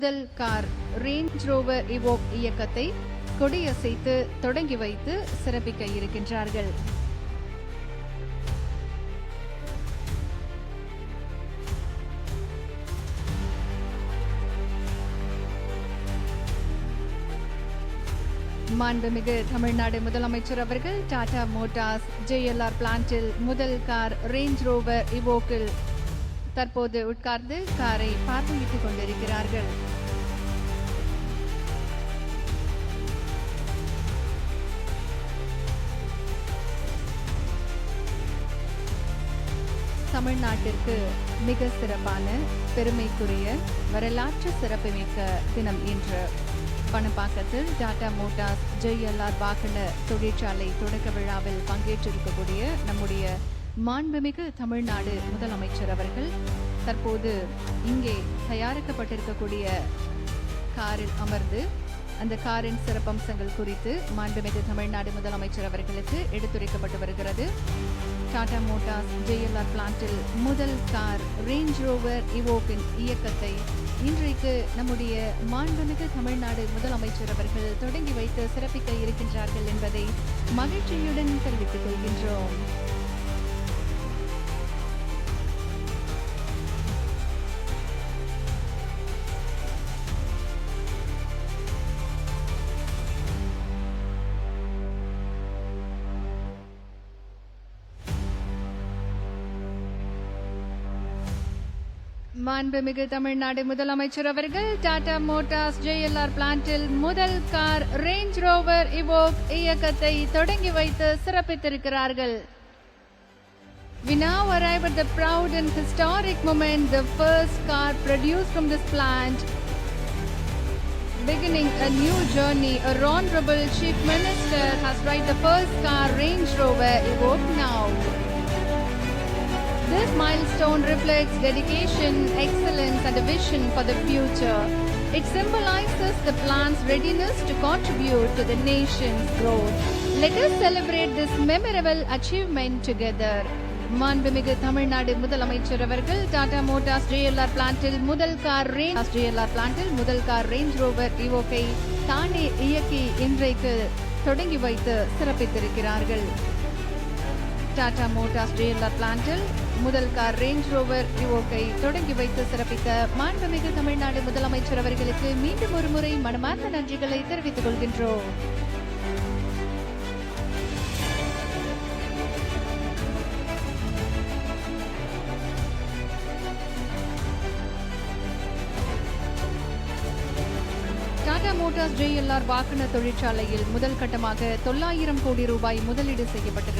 முதல் car range Rover Evoque இயக்கத்தை கொடியசைத்து தொடங்கி வைத்து சிறப்பிக்க இருக்கின்றார்கள். மாண்புமிகு தமிழ்நாடு முதலமைச்சர் அவர்கள் டாடா மோட்டார்ஸ் JLR பிளான்ட்டில் முதல் கார் ரேஞ்ச் ரோவர் இவோக்கில் தற்போது உட்கார்ந்து காரை பார்வையிட்டுக் கொண்டிருக்கிறார்கள். தமிழ்நாட்டிற்கு மிக சிறப்பான பெருமைக்குரிய வரலாற்று சிறப்புமிக்க தினம் இன்று. பணப்பாக்கத்தில் டாடா மோட்டார்ஸ் JLR வாகன தொழிற்சாலை தொடக்க விழாவில் பங்கேற்றிருக்கக்கூடிய நம்முடைய மாண்புமிகு தமிழ்நாடு முதலமைச்சர் அவர்கள் தற்போது இங்கே தயாரிக்கப்பட்டிருக்கக்கூடிய காரில் அமர்ந்து அந்த காரின் சிறப்பம்சங்கள் குறித்து மாண்புமிகு தமிழ்நாடு முதலமைச்சர் அவர்களுக்கு எடுத்துரைக்கப்பட்டு வருகிறது. டாடா மோட்டார்ஸ் JLR பிளான்ட்டில் முதல் கார் ரேஞ்ச் ரோவர் இவோக்கின் இயக்கத்தை இன்றைக்கு நம்முடைய மாண்புமிகு தமிழ்நாடு முதலமைச்சர் அவர்கள் தொடங்கி வைத்து சிறப்பிக்க இருக்கின்றார்கள் என்பதை மகிழ்ச்சியுடன் தெரிவித்துக் கொள்கின்றோம். மாண்புமிகு தமிழ்நாடு முதலமைச்சர் அவர்கள் டாடா மோட்டார்ஸ் JLR பிளான்ட்டில் முதல் கார் ரேஞ்ச் ரோவர் இவோக் இயக்கத்தை தொடங்கி வைத்து சிறப்பித்திருக்கிறார்கள். We now arrive at the proud and historic moment, the first car produced from this plant, beginning a new journey. Our Honorable Chief Minister has ride the first car Range Rover Evoque now. This milestone reflects dedication, excellence and a vision for the future. It symbolizes the plant's readiness to contribute to the nation's growth. Let us celebrate this memorable achievement together. மாண்புமிகு தமிழ்நாடு முதலமைச்சர் அவர்கள் Tata Motors JLR பிளான்ட்டில் முதல் car range rover இவோக்கை தானே இயக்கி இன்றைக்கு தொடங்கி வைத்து சிறப்பித்திருக்கிறார்கள். Tata Motors JLR பிளான்ட்டில் முதல் கார் ரேஞ்ச் ரோவர் இவோக்கை தொடங்கி வைத்து சிறப்பித்த மாண்புமிகு தமிழ்நாடு முதலமைச்சர் அவர்களுக்கு மீண்டும் ஒரு முறை மனமார்ந்த நன்றிகளை தெரிவித்துக் கொள்கின்றோம். டாடா மோட்டார்ஸ் JLR வாகன தொழிற்சாலையில் முதல் கட்டமாக 900 கோடி ரூபாய் முதலீடு செய்யப்பட்டது.